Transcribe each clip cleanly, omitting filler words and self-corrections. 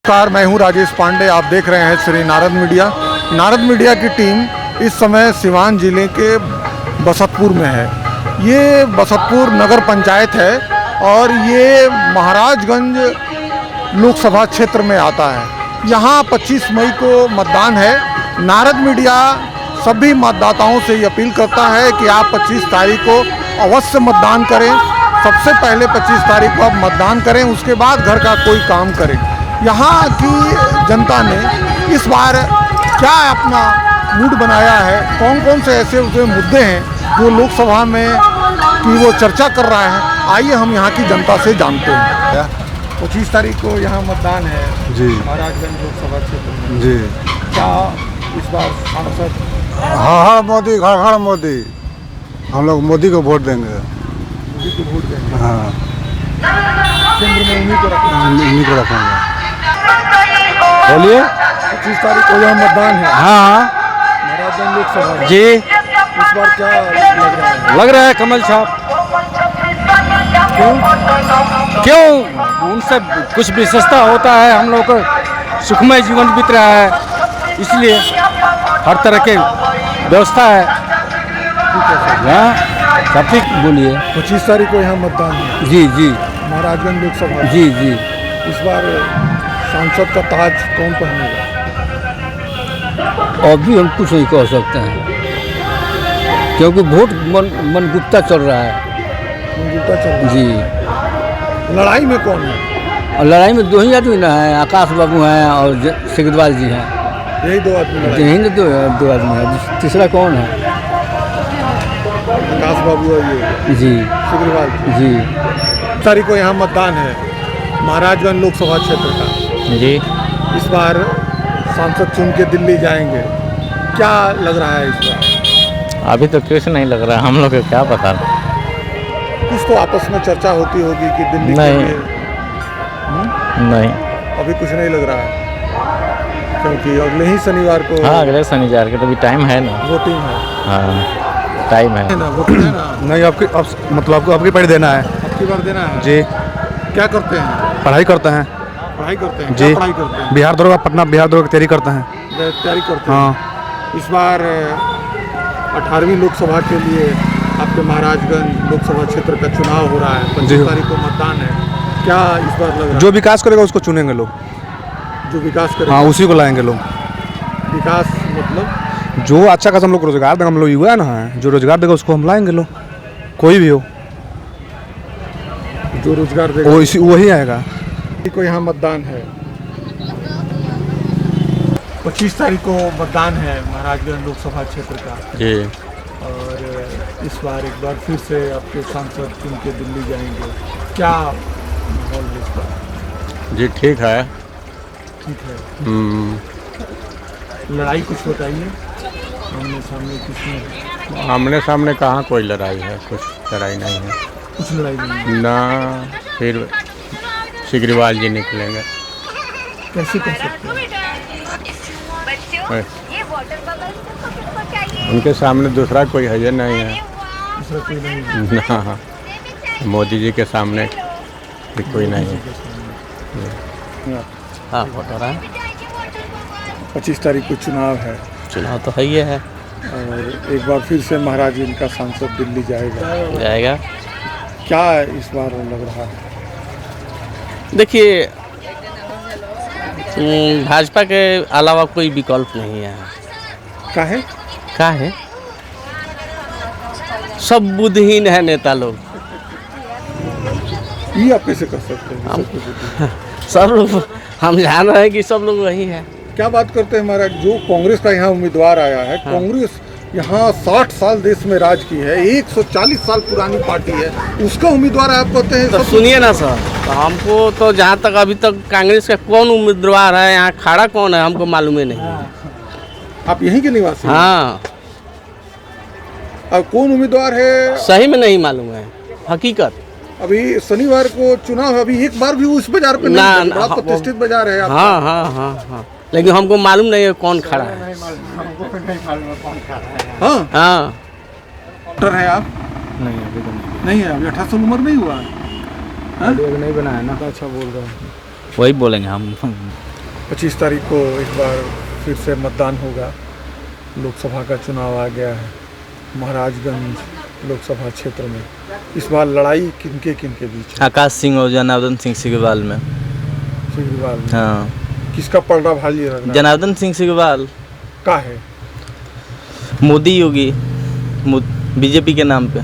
नमस्कार, मैं हूं राजेश पांडे। आप देख रहे हैं श्री नारद मीडिया। नारद मीडिया की टीम इस समय सिवान जिले के बसतपुर में है। ये बसतपुर नगर पंचायत है और ये महाराजगंज लोकसभा क्षेत्र में आता है। यहाँ 25 मई को मतदान है। नारद मीडिया सभी मतदाताओं से ये अपील करता है कि आप 25 तारीख को अवश्य मतदान करें। सबसे पहले 25 तारीख को आप मतदान करें, उसके बाद घर का कोई काम करें। यहाँ की जनता ने इस बार क्या अपना मूड बनाया है, कौन कौन से ऐसे मुद्दे हैं जो लोकसभा में की वो चर्चा कर रहा है, आइए हम यहाँ की जनता से जानते हैं। 25 तारीख को यहाँ मतदान है जी, महाराजगंज लोकसभा क्षेत्र में। जी। क्या इस बार सांसद? हाँ मोदी, घर मोदी। हम लोग मोदी को वोट देंगे। मोदी को वोट देंगे? हाँ, केंद्र में उन्हीं को रखेंगे। इन्हीं को रखेंगे। बोलिए। 25 तारीख को यहाँ मतदान है हाँ महाराजगंज लोकसभा। जी, इस बार क्या लग रहा है? कमल छाप। क्यों? उनसे कुछ विशेषता होता है। हम लोग को सुखमय जीवन बीत रहा है, इसलिए हर तरह के व्यवस्था है। सब ठीक बोलिए। 25 तारीख को यहाँ मतदान है जी जी महाराजगंज लोकसभा। जी जी। इस बार सांसद का ताज कौन पहनेगा? अभी हम कुछ नहीं कह सकते हैं, क्योंकि वोट मन गुप्ता चल रहा है। मंजूता चल रहा जी। है। लड़ाई में कौन है? और लड़ाई में दो ही आदमी ना है, आकाश बाबू हैं और सिकरवाल जी हैं। यही दो आदमी लड़ाई? यही ना दो आदमी है, तीसरा कौन है? आकाश बाबू है ये, जी सिकरवाल जी। तारीख को यहाँ मतदान है महाराजगंज लोकसभा क्षेत्र का। जी। इस बार सांसद चुन के दिल्ली जाएंगे, क्या लग रहा है इस बार? अभी तो कुछ नहीं लग रहा है, हम लोग को क्या पता। कुछ तो आपस में चर्चा होती होगी कि दिल्ली के नहीं। लिए। नहीं। अभी कुछ नहीं लग रहा है, क्योंकि अगले ही शनिवार को हाँ, अगले शनिवार के तो भी टाइम है ना। वोटिंग है। हाँ, टाइम है। ना वोटिंग है ना? नहीं, मतलब आपको आपकी पैड देना है। आपकी बार देना है जी। क्या करते हैं? पढ़ाई करते हैं। पढ़ाई करते हैं? जी। क्या पढ़ाई करते हैं? बिहार दरोगा, पटना बिहार दरोगा की तैयारी करते हैं। तैयारी करते हैं। हाँ। इस बार 18वीं लोकसभा के लिए आपके महाराजगंज लोकसभा क्षेत्र का चुनाव हो रहा है। 25 तारीख को मतदान है। क्या इस बार लग रहा है? जो विकास करेगा उसको चुनेंगे लोग। जो विकास करेगा? हाँ, उसी को लाएंगे लोग। विकास मतलब जो अच्छा खासा हम लोग को रोजगार देगा, हम लोग युवा है ना, जो रोजगार देगा उसको हम लाएंगे लोग, कोई भी हो, जो रोजगार देगा वही आएगा। को यहाँ मतदान है 25 तारीख को मतदान है महाराजगंज लोकसभा क्षेत्र का। जी। और इस बार एक बार फिर से आपके सांसद चुन के दिल्ली जाएंगे, क्या माहौल है इस बार? जी ठीक है। ठीक है। लड़ाई कुछ बताइए, आमने सामने किसमें? आमने सामने कहाँ कोई लड़ाई है, कुछ लड़ाई नहीं है कुछ लड़ाई नहीं ना। फिर सिकरीवाल जी निकलेंगे। कैसे कर सकते हैं? उनके सामने दूसरा कोई है नहीं है दूसरा कोई नहीं है। ना। मोदी जी के सामने भी कोई नहीं है। हाँ, वोट हो रहा है। 25 तारीख को चुनाव है चुनाव तो है ही है। और एक बार फिर से महाराजगंज का सांसद दिल्ली जाएगा। क्या इस बार लग रहा है? देखिए, भाजपा के अलावा कोई विकल्प नहीं है। क्या है? सब बुद्धिहीन है नेता लोग। ये आप कैसे कर सकते हैं? सब लोग, हम जान रहे हैं कि सब लोग वही है। क्या बात करते हैं महाराज? जो कांग्रेस का यहाँ उम्मीदवार आया है, कांग्रेस यहाँ 60 साल देश में राज की है, 140 साल पुरानी पार्टी है, उसका उम्मीदवार आप कहते हैं? तो सुनिए ना सर, तो हमको तो जहाँ तक अभी तक कांग्रेस का कौन उम्मीदवार है, यहाँ खड़ा कौन है, हमको मालूम ही नहीं। आप यहीं के निवासी हैं? हाँ। अब कौन उम्मीदवार है सही में नहीं मालूम है, हकीकत। अभी शनिवार को चुनाव है, अभी एक बार भी उस बाजार पे नहीं है, बड़ा प्रतिष्ठित बाजार है आपका। हाँ हाँ हाँ हाँ, लेकिन हमको मालूम नहीं है कौन खड़ा है। हाँ हाँ। डॉक्टर है आप? नहीं, अभी तो नहीं है, अभी 18 साल उम्र नहीं हुआ है। नहीं बना है ना। अच्छा बोल रहे हैं। वही बोलेंगे हम। 25 तारीख को एक बार फिर से मतदान होगा। लोकसभा का चुनाव आ गया है महाराजगंज लोकसभा क्षेत्र में। इस बार लड़ाई किनके बीच है? आकाश सिंह और जनार्दन सिंह सिग्रीवाल में। सिग्रीवाल में। हाँ, किसका पलड़ा भारी लग रहा है? जनार्दन सिंह सिग्रीवाल का है? मोदी योगी बीजेपी के नाम पे।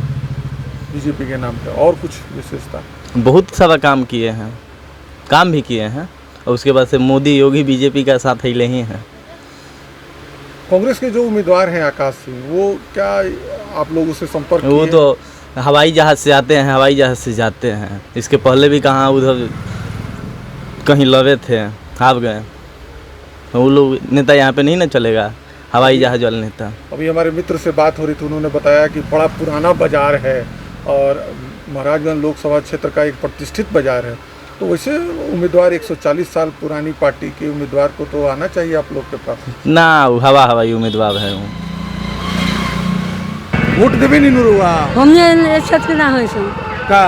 बीजेपी के नाम पे और कुछ विशेषता? बहुत सारा काम किए हैं, काम भी किए हैं, और उसके बाद से मोदी योगी बीजेपी का साथ ही ही हैं। कांग्रेस के जो उम्मीदवार हैं आकाश सिंह, वो क्या आप लोगों से संपर्क वो किए? तो हवाई जहाज़ से आते हैं, हवाई जहाज़ से जाते हैं। इसके पहले भी कहाँ उधर कहीं लगे थे, हार गए। वो लोग नेता यहाँ पे नहीं ना चलेगा, हवाई जहाज़ वाले नेता। अभी हमारे मित्र से बात हो रही थी, उन्होंने बताया कि बड़ा पुराना बाजार है और महाराजगंज लोकसभा क्षेत्र का एक प्रतिष्ठित बाजार है। तो वैसे उम्मीदवार 140 साल पुरानी पार्टी के उम्मीदवार को तो आना चाहिए आप लोग के पास ना। हवाई उम्मीदवार है वो। वोट देवे नहीं रुआ हमने क्षेत्र ना होई सो का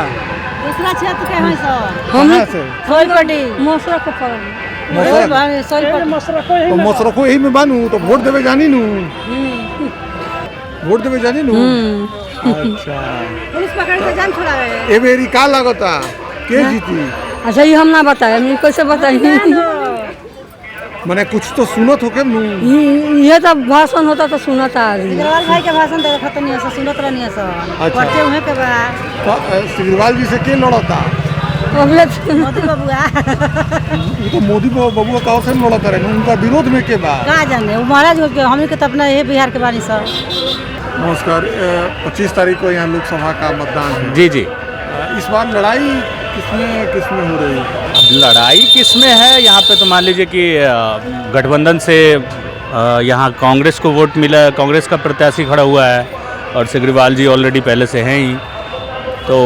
दूसरा क्षेत्र के होई सो कहाँ से? सोलपटी मोसरा के पर तो मसरखो यही में बानू तो वोट देवे जानी नू। वोट देवे जानी नू। अच्छा, पुलिस पकड़ के जान छोड़ा गए। ए बेरी का लागता के जीती? अच्छा ये हम ना बताए, हम कैसे बताई? मने कुछ तो सुनत होके नू। ये तो भाषण होता तो सुनता आदमी। सिग्रीवाल भाई के भाषण तो खत्म नहीं है, सुनत रहनी है सब। अच्छा। पढ़ते हुए के बाद सिग्रीवाल जी से के लड़ता? मोदी बबुआ ये तो मोदी बाबू का से लड़ता रहे, उनका विरोध में के बाद का जाने वो महाराज के हमनी के तो अपना ये बिहार के बानी सब। नमस्कार। 25 तारीख को यहाँ लोकसभा का मतदान है। जी जी। इस बार लड़ाई किसमें हो रही है? अब लड़ाई किसमें है यहाँ पे, तो मान लीजिए कि गठबंधन से यहाँ कांग्रेस को वोट मिला, कांग्रेस का प्रत्याशी खड़ा हुआ है और सिग्रीवाल जी ऑलरेडी पहले से हैं ही। तो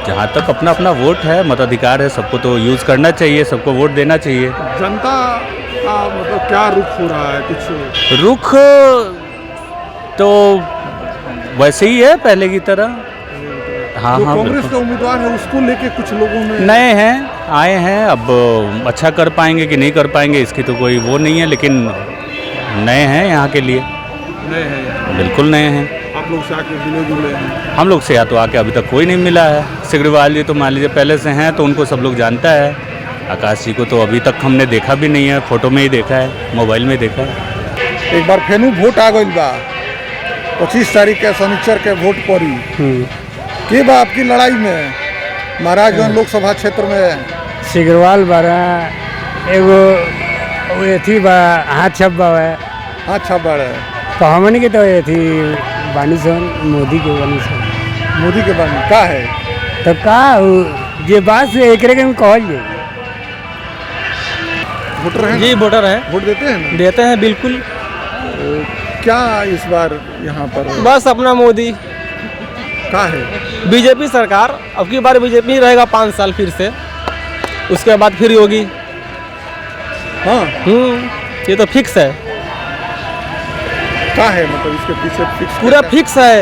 जहाँ तक अपना अपना वोट है, मताधिकार है, सबको तो यूज़ करना चाहिए, सबको वोट देना चाहिए। जनता का मतलब क्या रुख हो रहा है? कुछ रुख तो वैसे ही है पहले की तरह। हाँ जो हाँ, कांग्रेस बिल्कुल। का उम्मीदवार है उसको लेके कुछ लोगों में नए हैं, आए हैं, अब अच्छा कर पाएंगे कि नहीं कर पाएंगे इसकी तो कोई वो नहीं है, लेकिन नए हैं यहाँ के लिए। नए हैं, बिल्कुल नए हैं। आप लोग से आके मिले जुले हैं? हम लोग से या तो आके अभी तक कोई नहीं मिला है। सिग्रीवाल जी तो मान लीजिए पहले से हैं तो उनको सब लोग जानता है। आकाश जी को तो अभी तक हमने देखा भी नहीं है, फोटो में ही देखा है, मोबाइल में देखा है। एक बार फेनू वोट आ गई बा 25 तारीख के शनिचर के वोट पड़ी के बा आपकी लड़ाई में महाराजगंज लोकसभा क्षेत्र में? सिग्रीवाल बारा एगो एथी बा हाथ छप्पा है। हाँ छब्बड़ है। तो हमन के तो एथी बानी सन मोदी के बानी सन। मोदी के बारे में का है? तो का ये बात से एकरे के कहल जाए। वोटर हैं? जी वोटर है, वोट देते हैं ना? देते हैं बिल्कुल। क्या इस बार यहाँ पर बस अपना मोदी का है? बीजेपी सरकार, अब की बार बीजेपी रहेगा 5 साल फिर से, उसके बाद फिर योगी। हाँ ये तो फिक्स है, का है मतलब इसके पीछे फिक्स पूरा फिक्स है।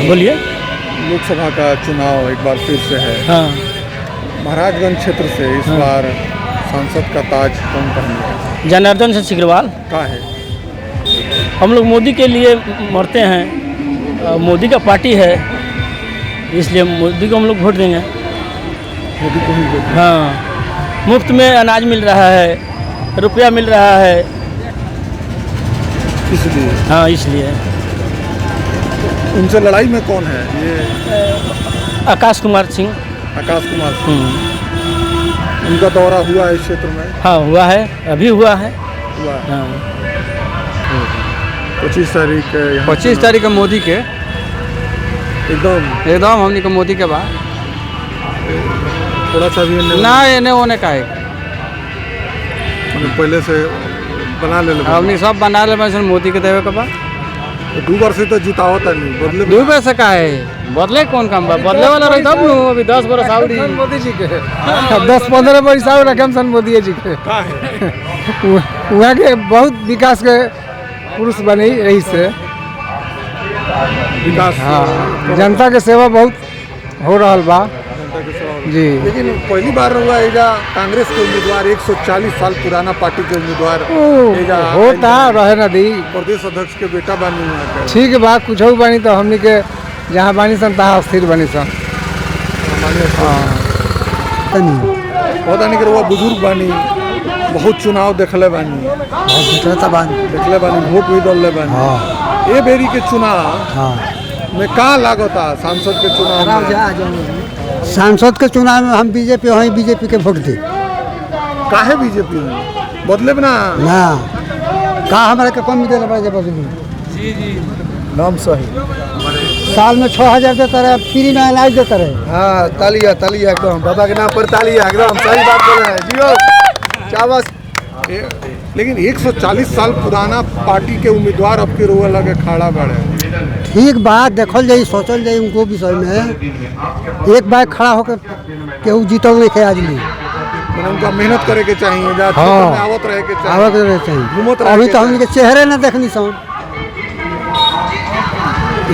बोलिए। लोकसभा का चुनाव एक बार फिर से है। हाँ, महाराजगंज क्षेत्र से इस बार सांसद का ताज कौन पहनेगा? जनार्दन सिंह सिग्रीवाल। का है? हम लोग मोदी के लिए मरते हैं, मोदी का पार्टी है, इसलिए मोदी को हम लोग वोट देंगे। मोदी को ही वोट। हाँ, मुफ्त में अनाज मिल रहा है, रुपया मिल रहा है, इसलिए हाँ इसलिए। उनसे लड़ाई में कौन है? ये आकाश कुमार सिंह। आकाश कुमार सिंह। उनका दौरा हुआ है इस क्षेत्र में? हाँ हुआ है, अभी हुआ है। हुआ है। हाँ 25 तारीख के यहाँ 25 तारीख के मोदी के एकदम हमनी के मोदी के बाद थोड़ा सा भी ना एने ओने का है। मतलब पहले से बना ले हमनी सब बना ले बस मोदी के देवे के बाद। 2 बार से तो जितावता नहीं बदले। 2 पैसे का है, बदले कौन काम बा? बदले वाला रही तब नु। अभी 10 बरस आउरी मोदी जी के 10-15 बरस आउर रकम सन मोदी जी के। का है? वहाँ के बहुत विकास के पुरुष बने रही से। विकास हाँ, जनता के सेवा बहुत हो रहा बा। जनता के सेवा जी लेकिन पहली बार हुआ एजा कांग्रेस के उम्मीदवार 140 साल पुराना पार्टी के उम्मीदवार एजा होता रहे नदी प्रदेश अध्यक्ष के बेटा बानी हुआ के ठीक बा कुछ बानी तो हमनी के जहाँ बानी सन तहाँ स्थिर बनी सन पता नहीं कि बुजुर्ग बानी बहुत चुनाव देखले बानी देखले बानी वोट भी डालले बानी ये बेरी के चुनाव में का लागता सांसद के चुनाव में सांसद के चुनाव में हम बीजेपी वहीं बीजेपी के वोट दे काहे बीजेपी में बदले ना ना का हमारे के कम दे बदलू नाम सही साल में 6,000 देता रहे फ्री में इलाज देता रहे। हाँ तालिया एकदम बाबा के नाम पर तालिया एकदम सही बात बोल रहे हैं जियो चावस लेकिन 140 साल पुराना पार्टी के उम्मीदवार अब के रोए लगे खड़ा बढ़े ठीक बात देखल जाए सोचल जाए उनको विषय में एक बार खड़ा होकर केहू जीतल नहीं आज ली उनका मेहनत करे के चाहिए आवत रहे के चाहिए अभी तो हमके चेहरे न देखनी सन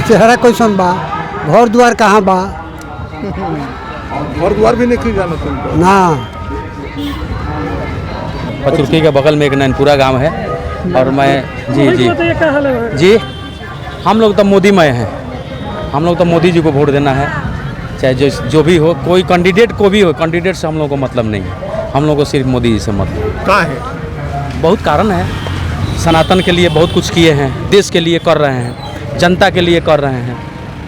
चेहरा कैसन बा घर द्वार कहाँ बा घर द्वार भी नहीं जाना तुमको ना पचरुखी के बगल में एक नैनपुरा गांव है और मैं जी हम लोग तो मोदी मय हैं हम लोग तो मोदी जी को वोट देना है चाहे जो भी हो कोई कैंडिडेट को भी हो कैंडिडेट से हम लोग को मतलब नहीं है हम लोग को सिर्फ मोदी जी से मतलब क्या है बहुत कारण है सनातन के लिए बहुत कुछ किए हैं देश के लिए कर रहे हैं जनता के लिए कर रहे हैं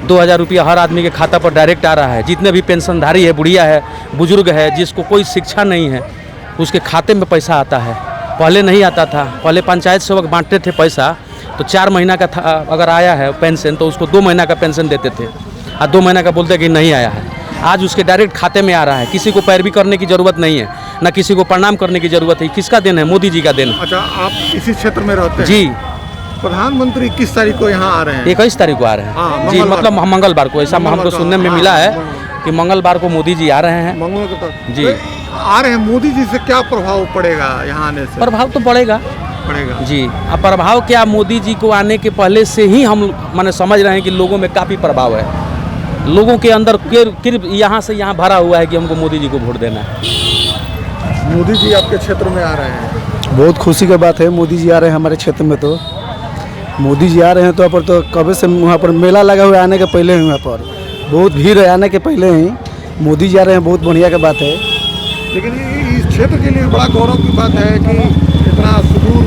2,000 रुपया हर आदमी के खाता पर डायरेक्ट आ रहा है जितने भी पेंशनधारी है बुढ़िया है बुजुर्ग है जिसको कोई शिक्षा नहीं है उसके खाते में पैसा आता है पहले नहीं आता था पहले पंचायत सेवक बांटते थे पैसा तो 4 महीना का था अगर आया है पेंशन तो उसको 2 महीना का पेंशन देते थे और 2 महीना का बोलते कि नहीं आया है आज उसके डायरेक्ट खाते में आ रहा है किसी को पैरवी करने की ज़रूरत नहीं है ना किसी को प्रणाम करने की ज़रूरत है किसका देन है मोदी जी का देन अच्छा आप इसी क्षेत्र में रहते हैं जी प्रधानमंत्री किस तारीख को यहाँ आ रहे हैं 21 तारीख को आ रहे हैं जी मतलब मंगलवार को ऐसा हमको सुनने में मिला है कि मंगलवार को मोदी जी आ रहे हैं मंगल को तक जी आ रहे हैं मोदी जी से क्या प्रभाव पड़ेगा यहाँ आने से प्रभाव तो पड़ेगा जी अब प्रभाव क्या मोदी जी को आने के पहले से ही हम माने समझ रहे हैं कि लोगों में काफ़ी प्रभाव है लोगों के अंदर यहाँ से यहाँ भरा हुआ है कि हमको मोदी जी को वोट देना है मोदी जी आपके क्षेत्र में आ रहे हैं बहुत खुशी की बात है मोदी जी आ रहे हैं हमारे क्षेत्र में तो मोदी जी आ रहे हैं तो पर तो कभी से वहाँ पर मेला लगा हुआ है आने के पहले ही वहाँ पर बहुत भीड़ है आने के पहले ही मोदी जी आ रहे हैं बहुत बढ़िया की बात है लेकिन इस क्षेत्र के लिए बड़ा गौरव की बात है कि इतना सुदूर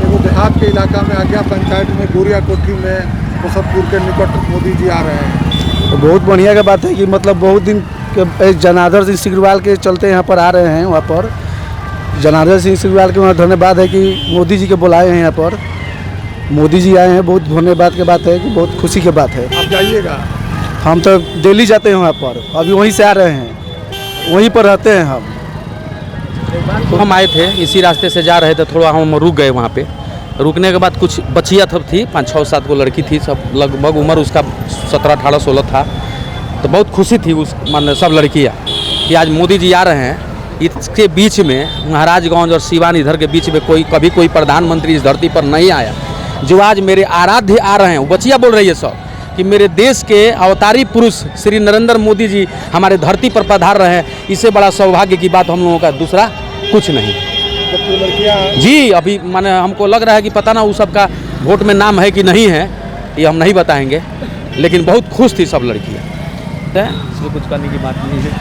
एगो देहात के इलाका में आज्ञा पंचायत में गोरिया कोठी में बसतपुर के निकट मोदी जी आ रहे हैं तो बहुत बढ़िया की बात है कि मतलब बहुत दिन के जनार्दन सिंह सिग्रीवाल के चलते यहाँ पर आ रहे हैं वहाँ पर जनार्दन सिंह सिग्रीवाल के वहाँ धन्यवाद है कि मोदी जी के बुलाए हैं यहाँ पर मोदी जी आए हैं बहुत धन्यवाद की बात है कि बहुत खुशी की बात है आप जाइएगा हम तो दिल्ली जाते हैं वहाँ पर अभी वहीं से आ रहे हैं वहीं पर रहते हैं हम हम आए थे इसी रास्ते से जा रहे थे थोड़ा हम रुक गए वहाँ पे रुकने के बाद कुछ बच्चियाँ सब थी 5, 6, 7 को लड़की थी सब लगभग उम्र उसका 17, 18, 16 था तो बहुत खुशी थी उस मान सब लड़कियाँ कि आज मोदी जी आ रहे हैं इसके बीच में महाराजगंज और सिवान इधर के बीच में कभी कोई प्रधानमंत्री इस धरती पर नहीं आया जो आज मेरे आराध्य आ रहे हैं वो बच्चियाँ बोल रही है सब कि मेरे देश के अवतारी पुरुष श्री नरेंद्र मोदी जी हमारे धरती पर पधार रहे हैं इससे बड़ा सौभाग्य की बात हम लोगों का दूसरा कुछ नहीं जी अभी माने हमको लग रहा है कि पता ना वो सबका वोट में नाम है कि नहीं है ये हम नहीं बताएंगे लेकिन बहुत खुश थी सब लड़कियाँ इसमें कुछ करने की बात नहीं है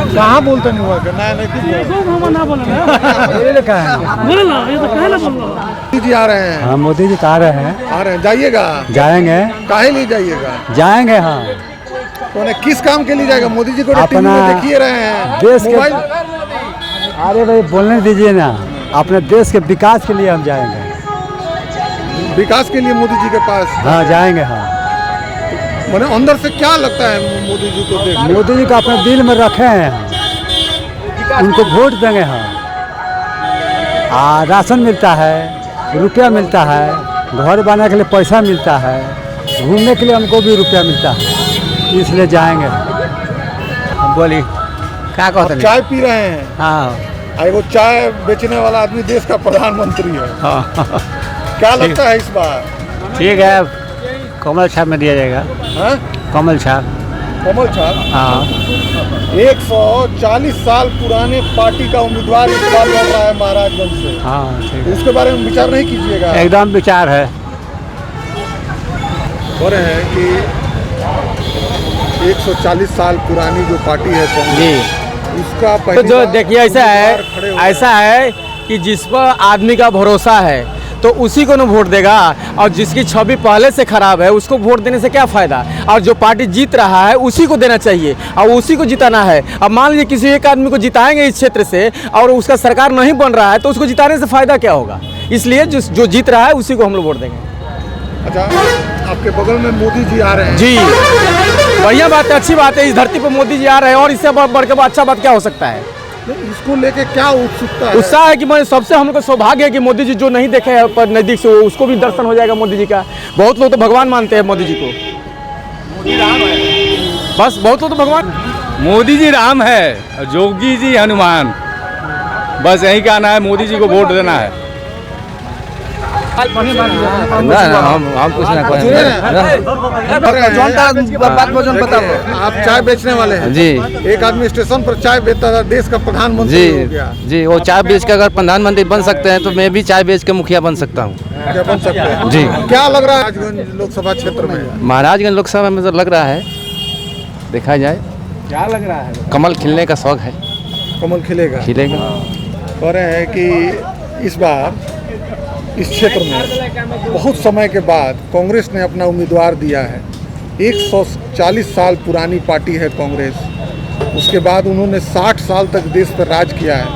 कहाँ बोलते नहीं हुआ मोदी जी आ रहे हैं हाँ मोदी जी आ रहे हैं जाइएगा जाएंगे काहे लिए जाइएगा जाएंगे हाँ तो किस काम के लिए जाएगा मोदी जी को टीवी में देखिए रहे हैं देश के मोबाइल अरे भाई बोलने दीजिए ना अपने देश के विकास के लिए हम जाएंगे विकास के लिए मोदी जी के पास हाँ जाएंगे हाँ मैंने अंदर से क्या लगता है मोदी जी को देख मोदी जी को अपने दिल में रखे हैं हम उनको वोट देंगे हम राशन मिलता है रुपया मिलता है घर बनाने के लिए पैसा मिलता है घूमने के लिए हमको भी रुपया मिलता है इसलिए जाएंगे बोली क्या कहते हैं चाय पी रहे हैं हाँ वो चाय बेचने वाला आदमी देश का प्रधानमंत्री है हाँ क्या लगता है इस बार ठीक है, कमल छाप में दिया जाएगा। हाँ? कमल छाप। कमल छाप। हाँ। 140 साल पुराने पार्टी का उम्मीदवार इस बार लड़ रहा है महाराजगंज से। हाँ ठीक है, इसके बारे में विचार नहीं कीजिएगा? एकदम विचार है। हो रहे हैं कि 140 साल पुरानी जो पार्टी है कांग्रेस, उसका तो जो देखिए ऐसा है कि जिस पर आदमी का भरोसा है तो उसी को न वोट देगा, और जिसकी छवि पहले से खराब है उसको वोट देने से क्या फ़ायदा। और जो पार्टी जीत रहा है उसी को देना चाहिए और उसी को जिताना है। अब मान लीजिए किसी एक आदमी को जिताएंगे इस क्षेत्र से और उसका सरकार नहीं बन रहा है तो उसको जिताने से फ़ायदा क्या होगा। इसलिए जो जीत रहा है उसी को हम लोग वोट देंगे। अच्छा, आपके बगल में मोदी जी आ रहे हैं। जी, बढ़िया बात है, अच्छी बात है, इस धरती पर मोदी जी आ रहे हैं और इससे बढ़ के अच्छा बात क्या हो सकता है। इसको लेके क्या उत्सुकता है? उत्साह है कि मैं सबसे हम लोग का सौभाग्य है कि मोदी जी जो नहीं देखे हैं पर नज़दीक से उसको भी दर्शन हो जाएगा मोदी जी का। बहुत लोग तो भगवान मानते हैं मोदी जी को। मोदी राम है, बस बहुत लोग तो भगवान। मोदी जी राम है और योगी जी हनुमान, बस यही कहना है, मोदी जी को वोट देना है। हम कुछ ना आप चाय बेचने वाले हैं जी। एक आदमी स्टेशन पर चाय बेचता था, देश का प्रधानमंत्री हो गया। जी, वो चाय बेच के अगर प्रधानमंत्री बन सकते हैं तो मैं भी चाय बेच के मुखिया बन सकता हूँ। क्या बन सकते हैं जी। क्या लग रहा है महाराजगंज लोकसभा क्षेत्र में? महाराजगंज लोकसभा में तो लग रहा है, देखा जाए क्या लग रहा है? कमल खिलने का शौक है, कमल खिलेगा। खिलेगा। कह रहे हैं कि इस बार इस क्षेत्र में बहुत समय के बाद कांग्रेस ने अपना उम्मीदवार दिया है। 140 साल पुरानी पार्टी है कांग्रेस, उसके बाद उन्होंने 60 साल तक देश पर राज किया है।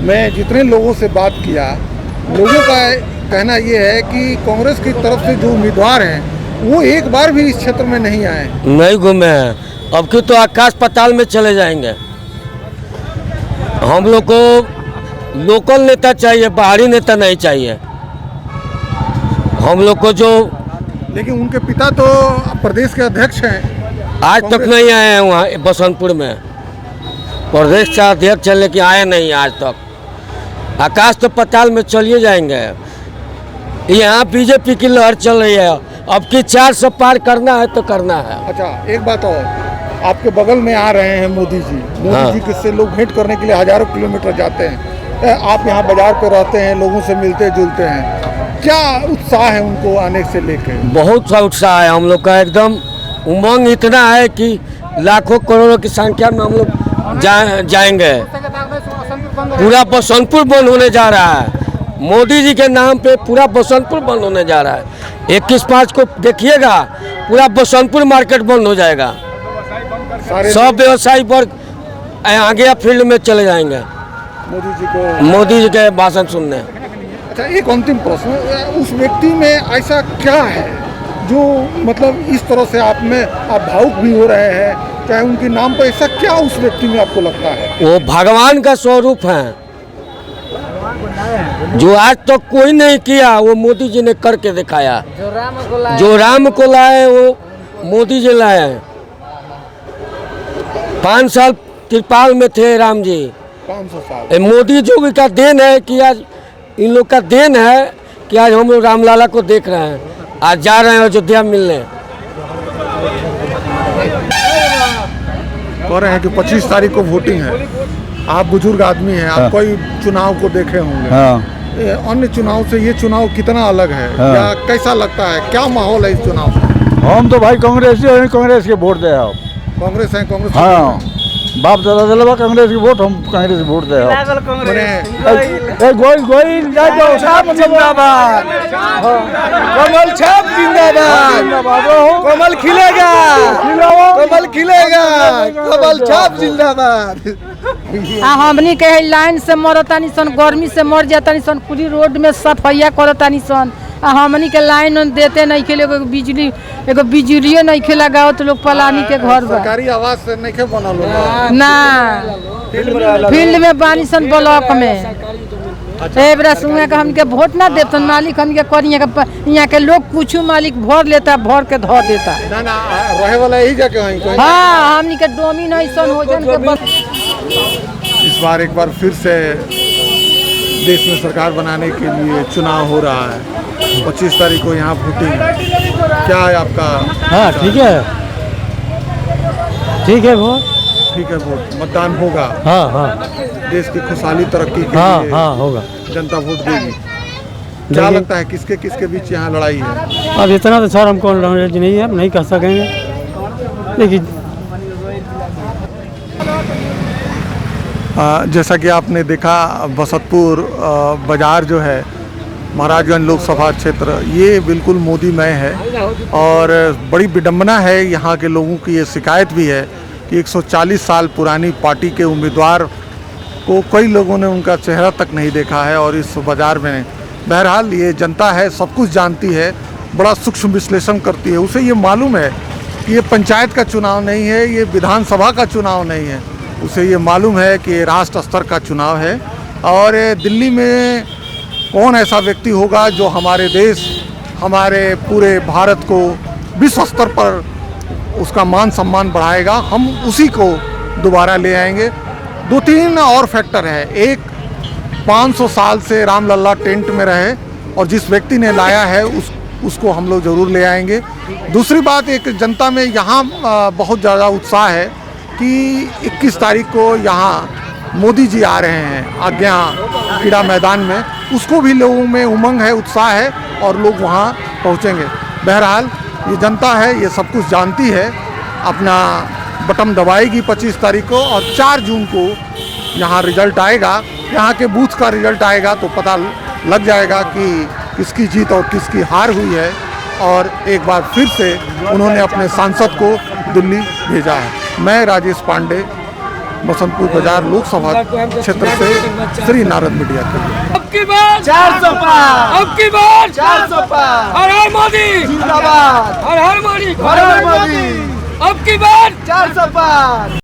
मैं जितने लोगों से बात किया, लोगों का कहना ये है कि कांग्रेस की तरफ से जो उम्मीदवार हैं वो एक बार भी इस क्षेत्र में नहीं आए, नहीं घूमे हैं। अब की तो आकाश पाताल में चले जाएंगे। हम लोग को लोकल नेता चाहिए, बाहरी नेता नहीं चाहिए हम लोग को। जो लेकिन उनके पिता तो प्रदेश के अध्यक्ष हैं। आज तक नहीं आए हैं वहाँ बसंतपुर में, प्रदेश का अध्यक्ष है लेकिन आए नहीं आज तक। आकाश तो पाताल में चलिए जाएंगे। यहाँ बीजेपी की लहर चल रही है, अब की 400 पार करना है तो करना है। अच्छा, एक बात और, आपके बगल में आ रहे हैं मोदी जी। मोदी जी किससे लोग भेंट करने के लिए हजारों किलोमीटर जाते हैं। आप यहाँ बाजार पे रहते हैं, लोगों से मिलते जुलते हैं, क्या उत्साह है उनको आने से लेकर? बहुत सा उत्साह है हम लोग का, एकदम उमंग इतना है कि लाखों करोड़ों की संख्या में हम लोग जाएंगे। पूरा बसंतपुर बंद होने जा रहा है, मोदी जी के नाम पे पूरा बसंतपुर बंद होने जा रहा है। 21/5 को देखिएगा, पूरा बसंतपुर मार्केट बंद हो जाएगा। सब व्यवसायी वर्ग आगे फील्ड में चले जाएंगे मोदी जी के भाषण सुनने। अच्छा, एक अंतिम प्रश्न, उस व्यक्ति में ऐसा क्या है जो मतलब इस तरह से आप भावुक भी हो रहे हैं, चाहे उनके नाम पर, ऐसा क्या उस व्यक्ति में आपको लगता है? वो भगवान का स्वरूप है, जो आज तक कोई नहीं किया वो मोदी जी ने करके दिखाया। जो राम को लाए वो मोदी जी लाए हैं। 5 साल त्रिपाल में थे राम जी, 500 साल। मोदी जी का देन है कि आज इन लोग का देन है कि आज हम लोग रामलाला को देख रहे हैं, आज जा रहे हैं अयोध्या मिलने। कह रहे हैं कि 25 तारीख को वोटिंग है। आप बुजुर्ग आदमी हैं, आप कोई चुनाव को देखे होंगे। अन्य चुनाव से ये चुनाव कितना अलग है, या कैसा लगता है, क्या माहौल है इस चुनाव में? हम तो भाई कांग्रेस के वोट दे। कांग्रेस है, कांग्रेस। हाँ, बाप दादा दिलवा कांग्रेस की वोट, हम कांग्रेस की वोट दे। जिंदाबाद, कमल छाप जिंदाबाद, कमल खिलेगा, कमल खिलेगा, कमल छाप जिंदाबाद। हमनी के लाइन से मरतानी सन, गर्मी से मर जातानी सन, पूरी रोड में सफाइया करतानी सन। हमनी के लाइन देते नहीं खेले, एगो बिजलियो नहीं खेला गाँव तो लोग पलानी के घर सरकारी आवास से नहीं खे बनल ना, फील्ड में बानी सन ब्लॉक में। ए बरा सुने का हमके वोट ना देते मालिक, हमके करिए यहाँ के लोग कुछ मालिक भर लेता, भर के धो देता। ना रहे वाला यही जगह है। हाँ, हमनी के डोमिनेशन हो जाने के बस। इस बार एक बार फिर से देश में सरकार बनाने के लिए चुनाव हो रहा है। 25 तारीख को यहाँ वोटिंग, क्या है आपका? हाँ ठीक है वो। ठीक है, वोट मतदान होगा। हाँ हाँ देश की खुशहाली तरक्की के हाँ लिए हाँ होगा। जनता वोट देगी। क्या लगता है किसके किसके बीच यहाँ लड़ाई है? अब इतना तो सर हमको नॉलेज नहीं है, नहीं कह सकेंगे, लेकिन जैसा कि आपने देखा बसतपुर बाज़ार जो है महाराजगंज लोकसभा क्षेत्र, ये बिल्कुल मोदीमय है और बड़ी विडंबना है। यहाँ के लोगों की ये शिकायत भी है कि 140 साल पुरानी पार्टी के उम्मीदवार को कई लोगों ने उनका चेहरा तक नहीं देखा है और इस बाज़ार में बहरहाल ये जनता है, सब कुछ जानती है, बड़ा सूक्ष्म विश्लेषण करती है। उसे ये मालूम है कि ये पंचायत का चुनाव नहीं है, ये विधानसभा का चुनाव नहीं है, उसे ये मालूम है कि ये राष्ट्र स्तर का चुनाव है। और दिल्ली में कौन ऐसा व्यक्ति होगा जो हमारे देश, हमारे पूरे भारत को विश्व स्तर पर उसका मान सम्मान बढ़ाएगा, हम उसी को दोबारा ले आएंगे। 2-3 और फैक्टर है। एक, 500 साल से रामलला टेंट में रहे और जिस व्यक्ति ने लाया है उसको हम लोग ज़रूर ले आएंगे। दूसरी बात, एक जनता में यहाँ बहुत ज़्यादा उत्साह है कि 21 तारीख को यहाँ मोदी जी आ रहे हैं आज्ञा क्रीड़ा मैदान में, उसको भी लोगों में उमंग है, उत्साह है और लोग वहाँ पहुँचेंगे। बहरहाल ये जनता है, ये सब कुछ जानती है, अपना बटन दबाएगी 25 तारीख को और 4 जून को यहाँ रिजल्ट आएगा, यहाँ के बूथ का रिजल्ट आएगा तो पता लग जाएगा कि किसकी जीत और किसकी हार हुई है। और एक बार फिर से उन्होंने अपने सांसद को दिल्ली भेजा है। मैं राजेश पांडे, बसंतपुर बाजार लोकसभा क्षेत्र से, श्री नारद मीडिया के लिए। अब की बार 400 पार, अब की बार 400 पार, हर हर मोदी जिंदाबाद, हर हर मोदी, हर हर मोदी, अब की बार 400 पार।